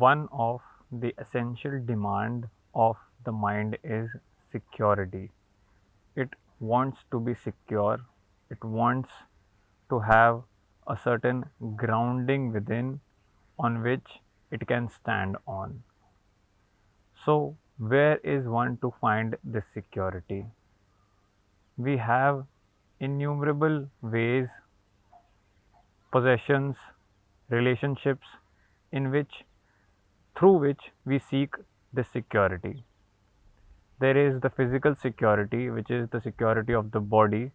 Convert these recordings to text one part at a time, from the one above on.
one of the essential demand of the mind is security. It wants to be secure. It wants to have a certain grounding within on which it can stand on. So, where is one to find this security? We have innumerable ways, possessions, relationships in which through which we seek this security. There is the physical security, which is the security of the body,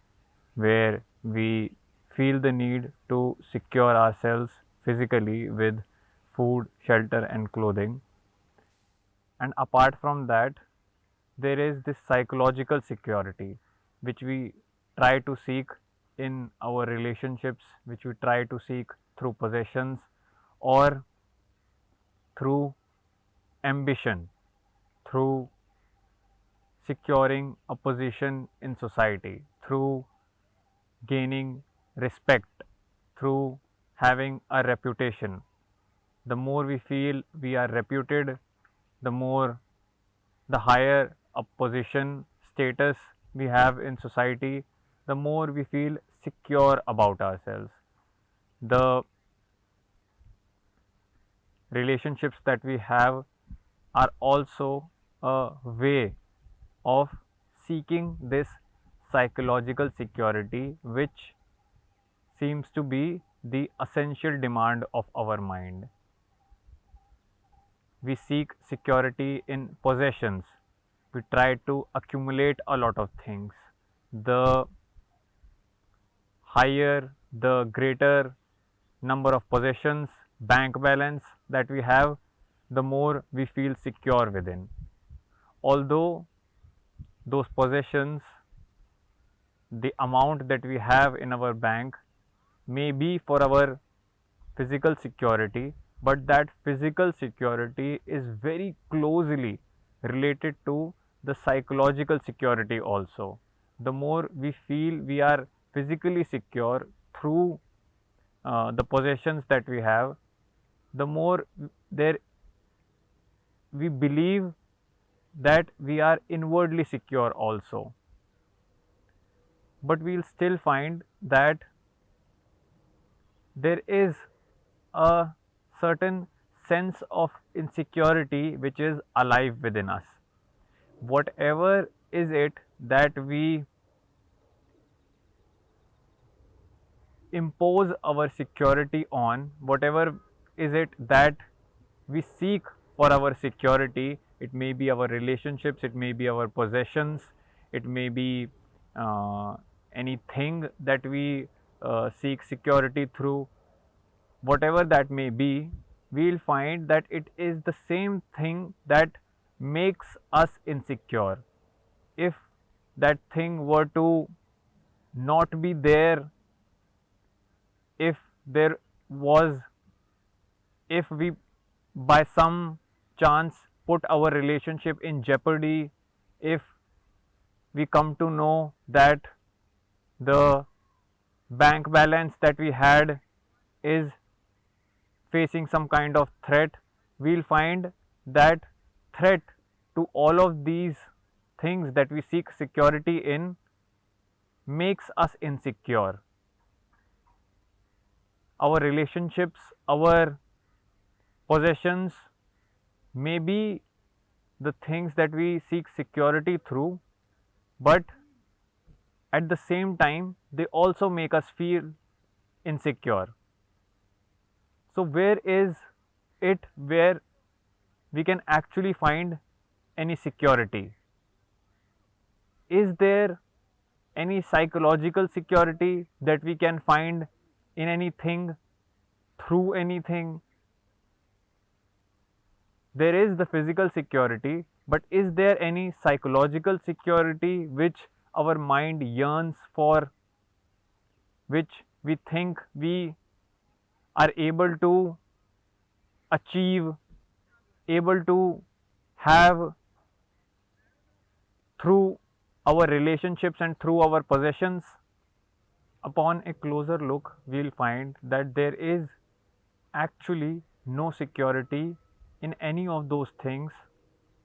where we feel the need to secure ourselves physically with food, shelter, and clothing. And apart from that, there is this psychological security, which we try to seek in our relationships, which we try to seek through possessions or through ambition, through securing a position in society, through gaining respect, through having a reputation. The more we feel we are reputed, the more, the higher a position, status we have in society, the more we feel secure about ourselves. The relationships that we have are also a way of seeking this psychological security, which seems to be the essential demand of our mind. We seek security in possessions. We try to accumulate a lot of things. The higher, the greater number of possessions, bank balance that we have, the more we feel secure within. Although those possessions, the amount that we have in our bank may be for our physical security, but that physical security is very closely related to the psychological security also. The more we feel we are physically secure through the possessions that we have, the more there we believe that we are inwardly secure also. But we'll still find that there is a certain sense of insecurity which is alive within us. Whatever is it that we impose our security on, whatever is it that we seek for our security, it may be our relationships, it may be our possessions, it may be uh, anything that we seek security through, whatever that may be, we will find that it is the same thing that makes us insecure. If that thing were to not be there, if there was, if we by some chance put our relationship in jeopardy, if we come to know that the bank balance that we had is facing some kind of threat, we'll find that threat to all of these things that we seek security in makes us insecure. Our relationships, our possessions may be the things that we seek security through, but at the same time, they also make us feel insecure. So, where is it where we can actually find any security? Is there any psychological security that we can find in anything, through anything? There is the physical security, but is there any psychological security which our mind yearns for, which we think we are able to achieve, able to have through our relationships and through our possessions? Upon a closer look, we will find that there is actually no security in any of those things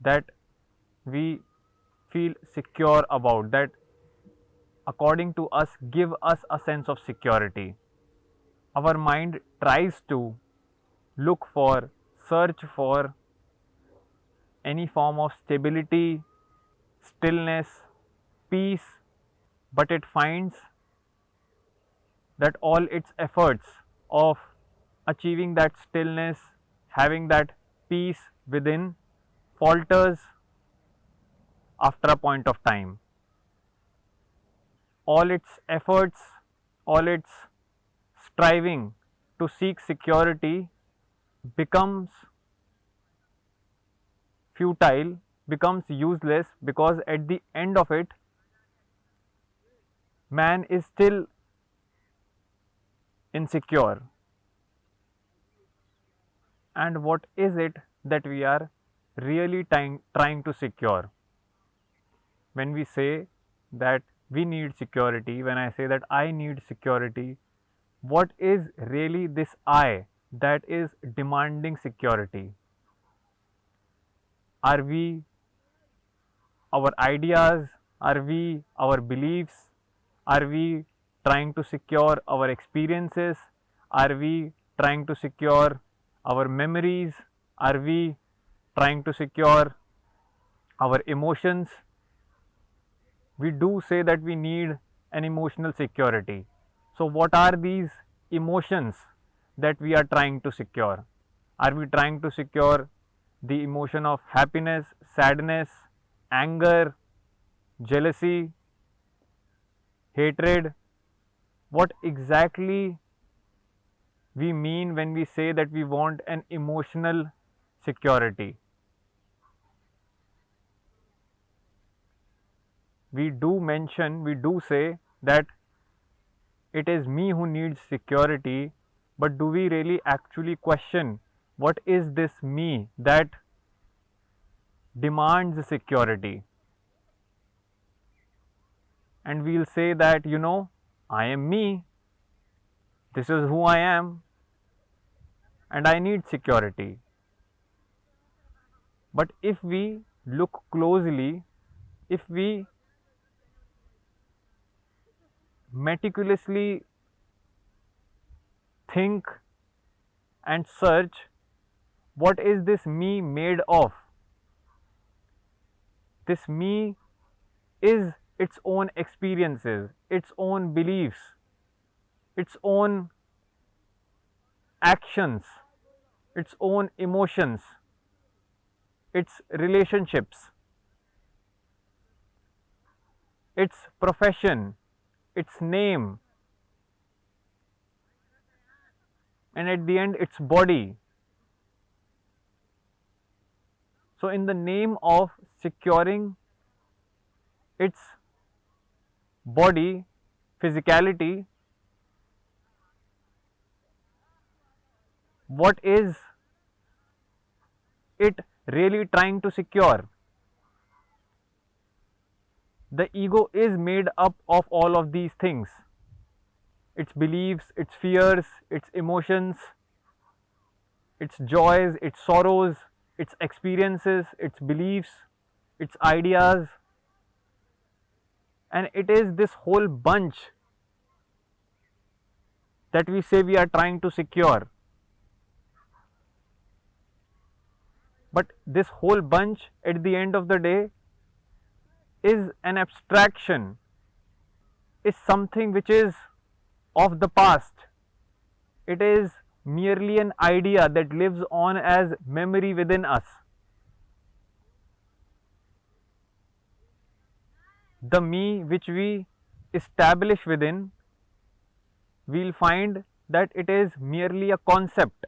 that we feel secure about, that according to us give us a sense of security. Our mind tries to look for, search for any form of stability, stillness, peace, but it finds that all its efforts of achieving that stillness, having that peace within, falters after a point of time. All its efforts, all its striving to seek security becomes futile, becomes useless, because at the end of it, man is still insecure. And what is it that we are really trying to secure? When we say that we need security, when I say that I need security, what is really this I that is demanding security? Are we our ideas? Are we our beliefs? Are we trying to secure our experiences? Are we trying to secure our memories? Are we trying to secure our emotions? We do say that we need an emotional security. So, what are these emotions that we are trying to secure? Are we trying to secure the emotion of happiness, sadness, anger, jealousy, hatred? What exactly we mean when we say that we want an emotional security? We do mention, we do say that it is me who needs security, but do we really actually question what is this me that demands security? And we'll say that, I am me, this is who I am, and I need security. But if we look closely, if we meticulously think and search, what is this me made of? This me is its own experiences, its own beliefs, its own actions, its own emotions, its relationships, its profession, its name, and at the end, its body. So, in the name of securing its body, physicality, what is it really trying to secure? The ego is made up of all of these things: its beliefs, its fears, its emotions, its joys, its sorrows, its experiences, its beliefs, its ideas, and it is this whole bunch that we say we are trying to secure. But this whole bunch at the end of the day is an abstraction, is something which is of the past. It is merely an idea that lives on as memory within us. The me which we establish within, we'll find that it is merely a concept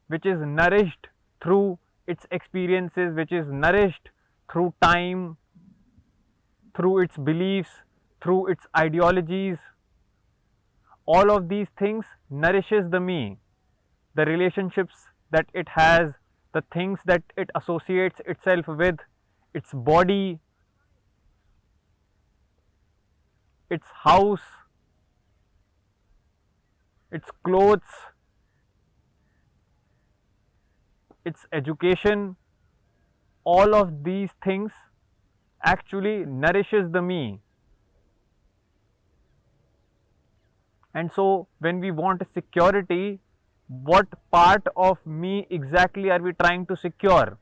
which is nourished through its experiences, which is nourished through time, through its beliefs, through its ideologies. All of these things nourishes the me, the relationships that it has, the things that it associates itself with, its body, its house, its clothes, its education, all of these things actually nourishes the me. And so when we want security, what part of me exactly are we trying to secure?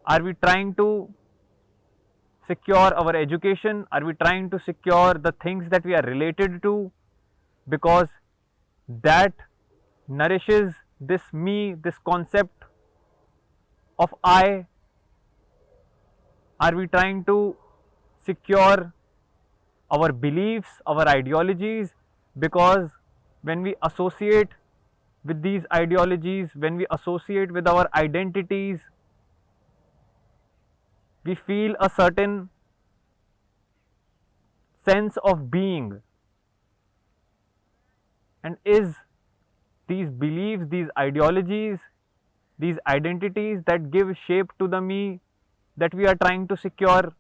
Are we trying to secure our education? Are we trying to secure the things that we are related to? Because that nourishes this me, this concept of I. Are we trying to secure our beliefs, our ideologies? Because when we associate with these ideologies, when we associate with our identities, we feel a certain sense of being. And is these beliefs, these ideologies, these identities that give shape to the me that we are trying to secure?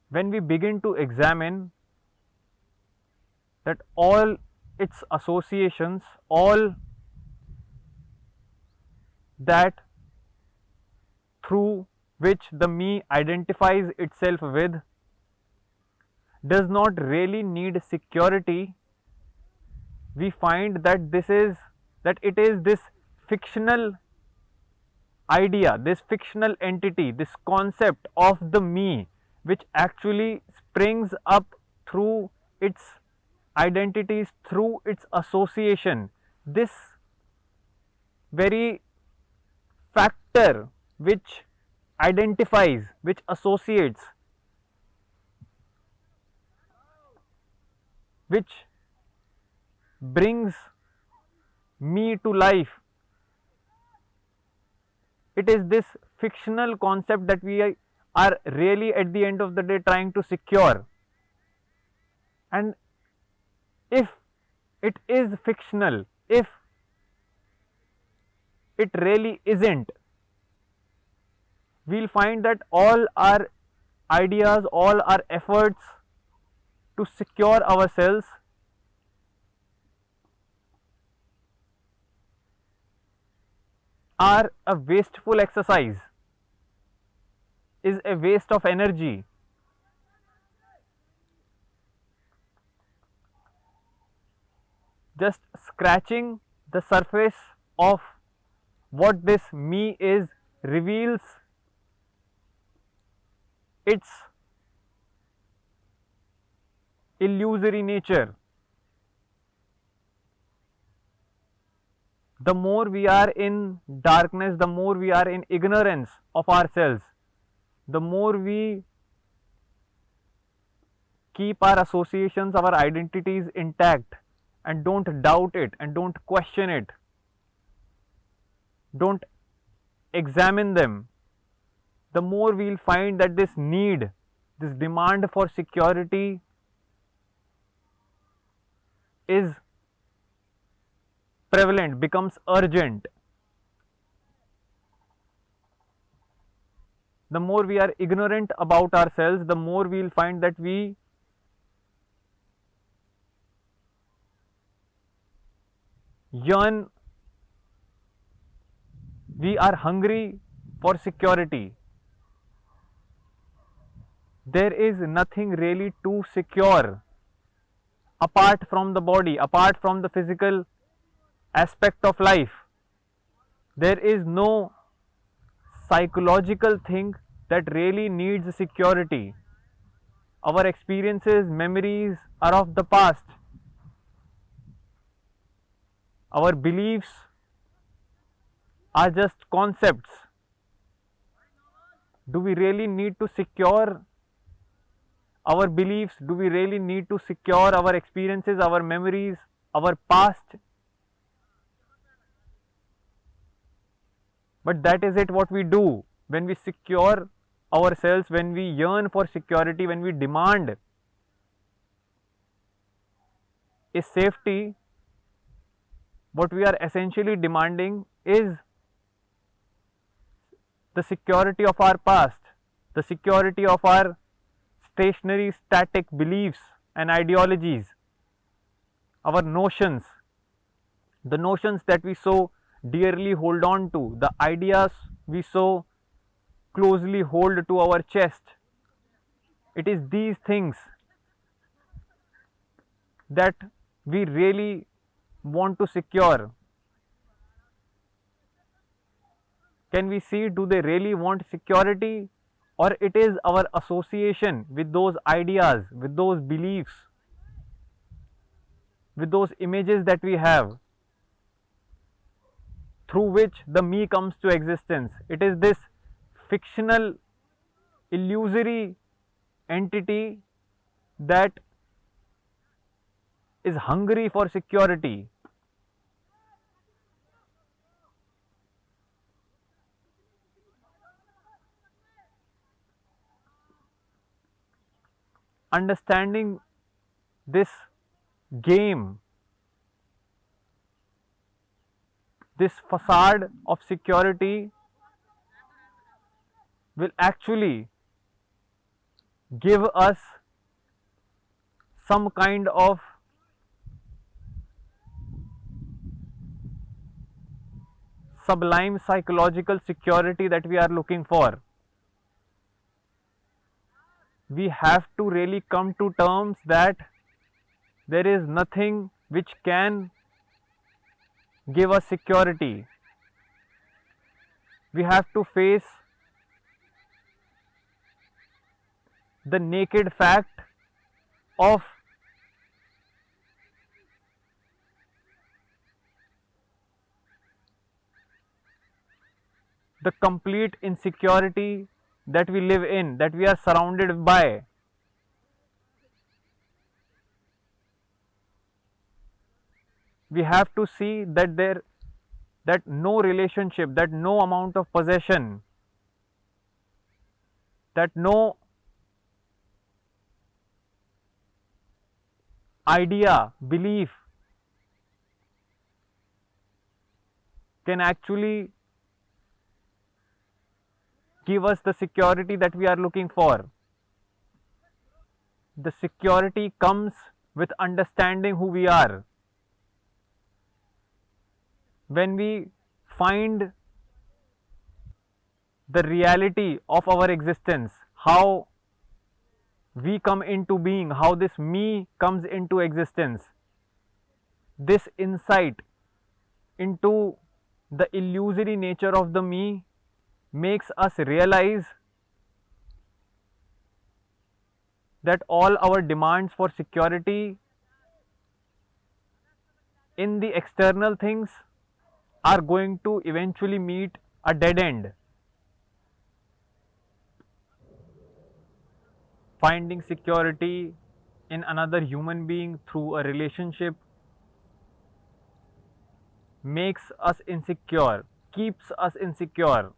When we begin to examine that all its associations, all that through which the me identifies itself with does not really need security, we find that it is this fictional idea, this fictional entity, this concept of the me, which actually springs up through its identities, through its association. This very factor which identifies, which associates, which brings me to life, it is this fictional concept that we are really at the end of the day trying to secure. And if it is fictional, if it really isn't, we'll find that all our ideas, all our efforts to secure ourselves are a wasteful exercise, is a waste of energy. Just scratching the surface of what this me is reveals its illusory nature. The more we are in darkness, the more we are in ignorance of ourselves, the more we keep our associations, our identities intact and don't doubt it and don't question it, don't examine them, the more we'll find that this need, this demand for security is prevalent, becomes urgent. The more we are ignorant about ourselves, the more we'll find that we yearn, we are hungry for security. There is nothing really too secure apart from the body, apart from the physical aspect of life. There is no psychological thing that really needs security. Our experiences, memories are of the past. Our beliefs are just concepts. Do we really need to secure our beliefs? Do we really need to secure our experiences, our memories, our past? But that is it what we do when we secure ourselves, when we yearn for security, when we demand a safety. What we are essentially demanding is the security of our past. the security of our stationary, static beliefs and ideologies, our notions, the notions that we so dearly hold on to, the ideas we so closely hold to our chest. It is these things that we really want to secure. Can we see, do they really want security, or it is our association with those ideas, with those beliefs, with those images that we have, through which the me comes to existence. It is this fictional, illusory entity that is hungry for security. Understanding this game, this facade of security, will actually give us some kind of sublime psychological security that we are looking for. We have to really come to terms that there is nothing which can give us security. We have to face the naked fact of the complete insecurity that we live in, that we are surrounded by. We have to see that no relationship, that no amount of possession, that no idea, belief can actually give us the security that we are looking for. The security comes with understanding who we are. When we find the reality of our existence, how we come into being, how this me comes into existence, this insight into the illusory nature of the me makes us realize that all our demands for security in the external things are going to eventually meet a dead end. Finding security in another human being through a relationship makes us insecure, keeps us insecure.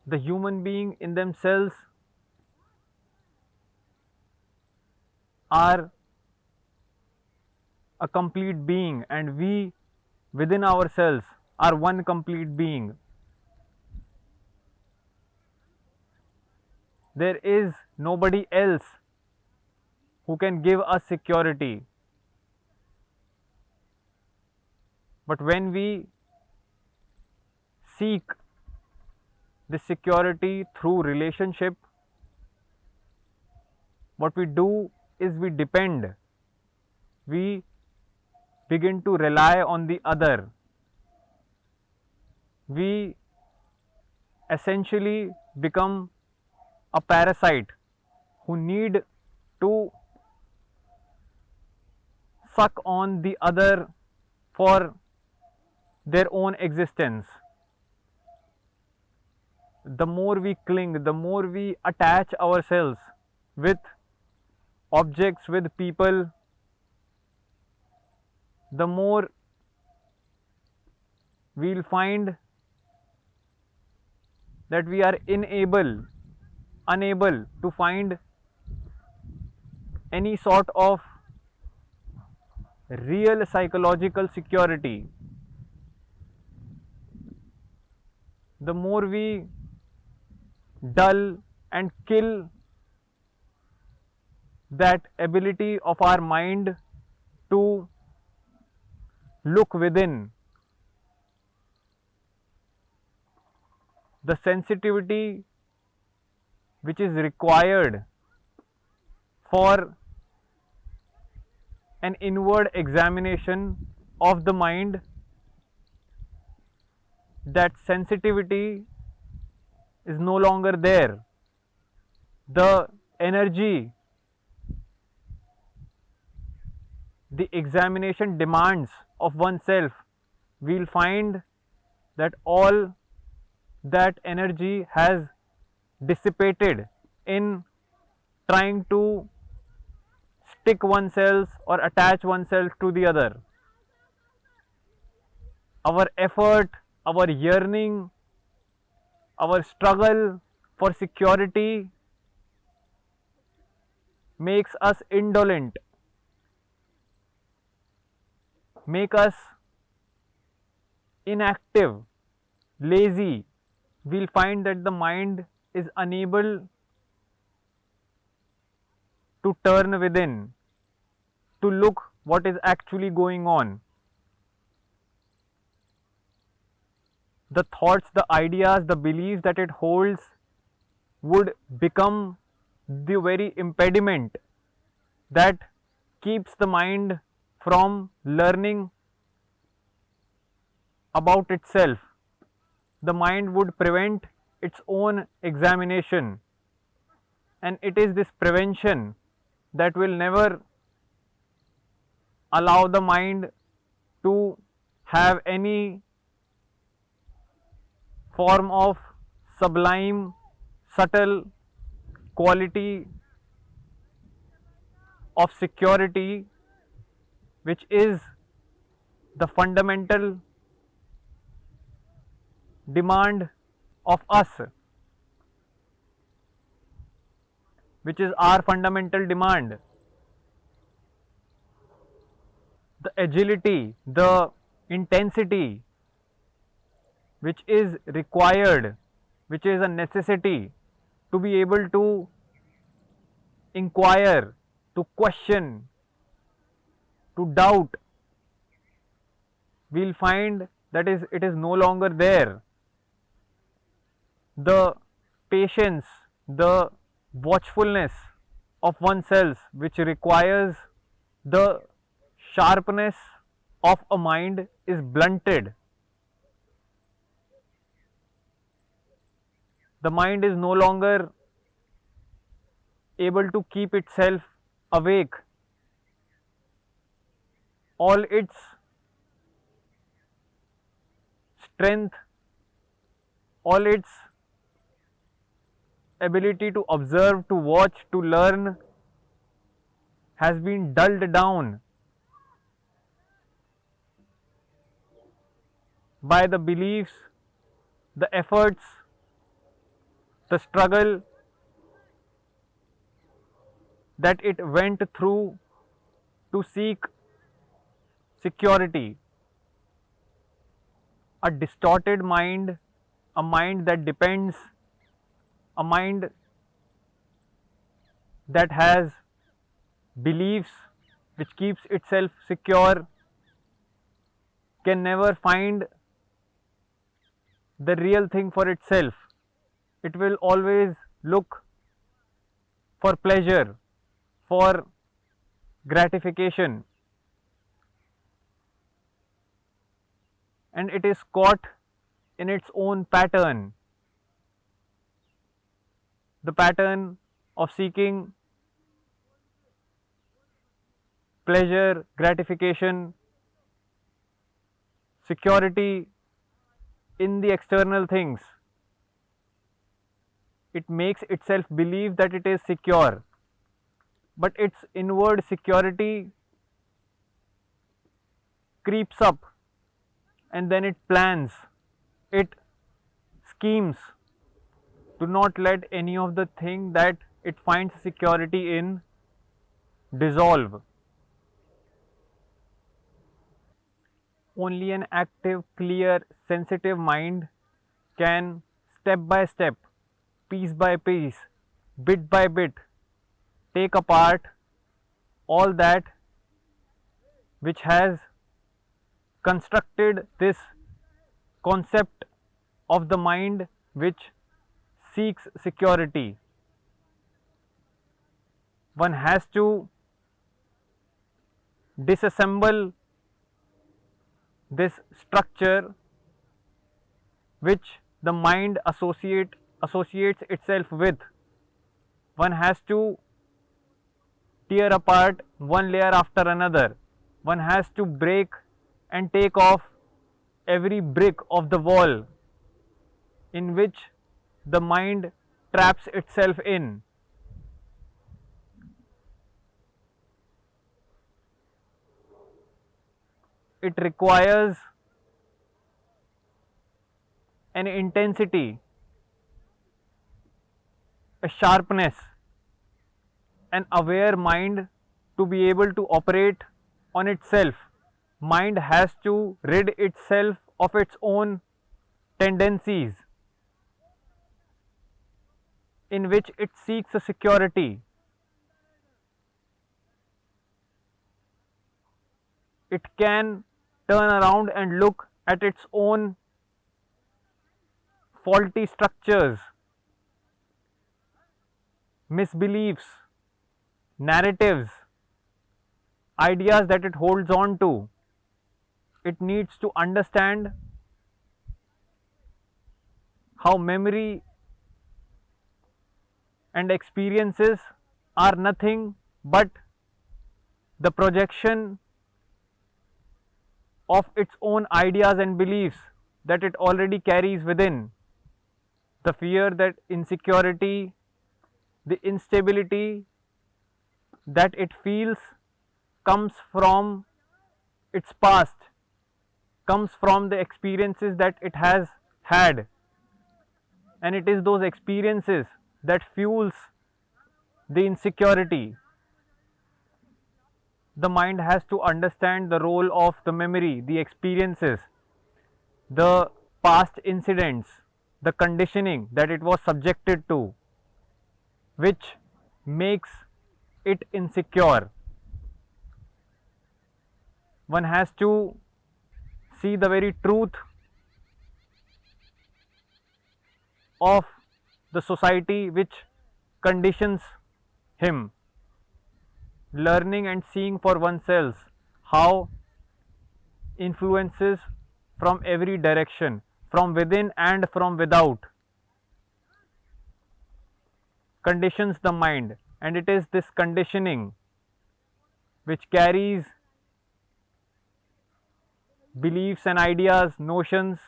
The human being in themselves are a complete being, and we within ourselves are one complete being. There is nobody else who can give us security. But when we seek this security through relationship, what we do is we depend, we begin to rely on the other. We essentially become a parasite who need to suck on the other for their own existence. The more we cling, the more we attach ourselves with objects, with people, the more we'll find that we are unable to find any sort of real psychological security. The more we dull and kill that ability of our mind to look within, the sensitivity which is required for an inward examination of the mind, that sensitivity is no longer there. The energy, the examination demands of oneself, we'll find that all that energy has dissipated in trying to stick oneself or attach oneself to the other. Our effort, our yearning, our struggle for security makes us indolent, make us inactive, lazy. We'll find that the mind is unable to turn within, to look what is actually going on. The thoughts, the ideas, the beliefs that it holds would become the very impediment that keeps the mind from learning about itself. The mind would prevent its own examination, and it is this prevention that will never allow the mind to have any form of sublime, subtle quality of security, which is the fundamental demand of us, which is our fundamental demand. The agility, the intensity which is required, which is a necessity to be able to inquire, to question, to doubt, we'll find that it is no longer there. The patience, the watchfulness of oneself, which requires the sharpness of a mind, is blunted. The mind is no longer able to keep itself awake. All its strength, all its ability to observe, to watch, to learn has been dulled down by the beliefs, the efforts, the struggle that it went through to seek security. A distorted mind, a mind that depends, a mind that has beliefs which keeps itself secure, can never find the real thing for itself. It will always look for pleasure, for gratification, and it is caught in its own pattern, the pattern of seeking pleasure, gratification, security in the external things. It makes itself believe that it is secure, but its inward security creeps up, and then it plans, it schemes to not let any of the thing that it finds security in dissolve. Only an active, clear, sensitive mind can step by step piece by piece, bit by bit, take apart all that which has constructed this concept of the mind which seeks security. One has to disassemble this structure which the mind associates itself with. One has to tear apart one layer after another. One has to break and take off every brick of the wall in which the mind traps itself in. It requires an intensity, a sharpness, an aware mind to be able to operate on itself. Mind has to rid itself of its own tendencies in which it seeks a security. It can turn around and look at its own faulty structures, misbeliefs, narratives, ideas that it holds on to. It needs to understand how memory and experiences are nothing but the projection of its own ideas and beliefs that it already carries within. The fear, that insecurity, the instability that it feels comes from its past, comes from the experiences that it has had, and it is those experiences that fuels the insecurity. The mind has to understand the role of the memory, the experiences, the past incidents, the conditioning that it was subjected to, which makes it insecure. One has to see the very truth of the society which conditions him. Learning and seeing for oneself how influences from every direction, from within and from without, conditions the mind, and it is this conditioning which carries beliefs and ideas, notions.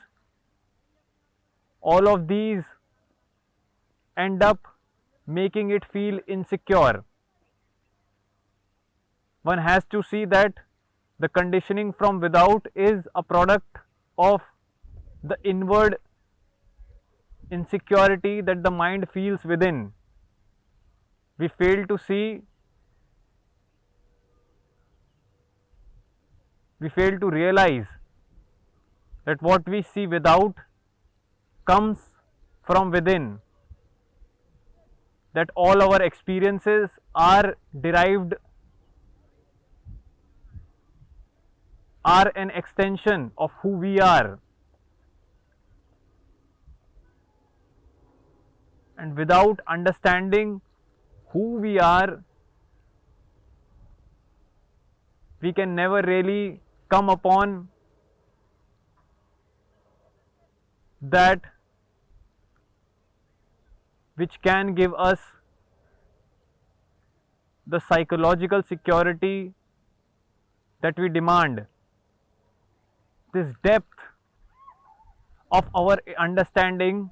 All of these end up making it feel insecure. One has to see that the conditioning from without is a product of the inward insecurity that the mind feels within. We fail to see, we fail to realize that what we see without comes from within, that all our experiences are derived, are an extension of who we are, and without understanding who we are, we can never really come upon that which can give us the psychological security that we demand. This depth of our understanding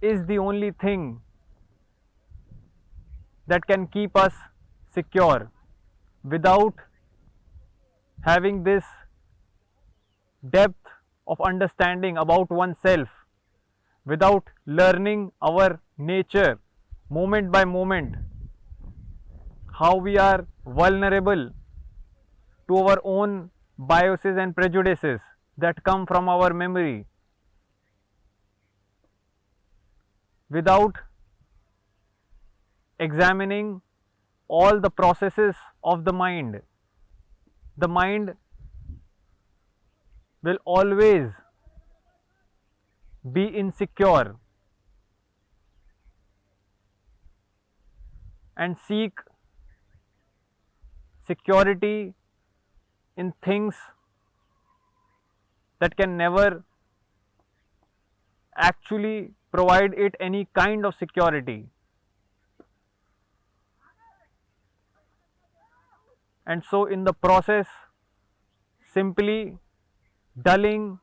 is the only thing that can keep us secure. Without having this depth of understanding about oneself, without learning our nature moment by moment, how we are vulnerable to our own biases and prejudices that come from our memory, without examining all the processes of the mind. The mind will always be insecure and seek security in things that can never actually provide it any kind of security. And so, in the process, simply dulling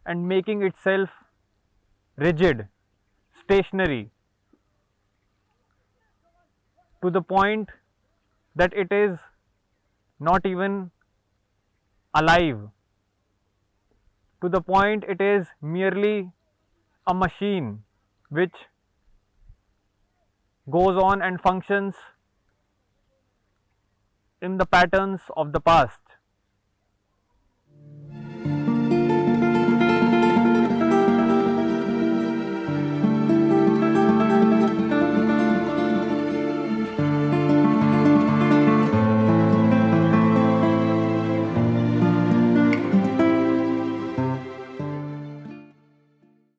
and making itself rigid, stationary, to the point that it is not even alive, to the point it is merely a machine which goes on and functions in the patterns of the past.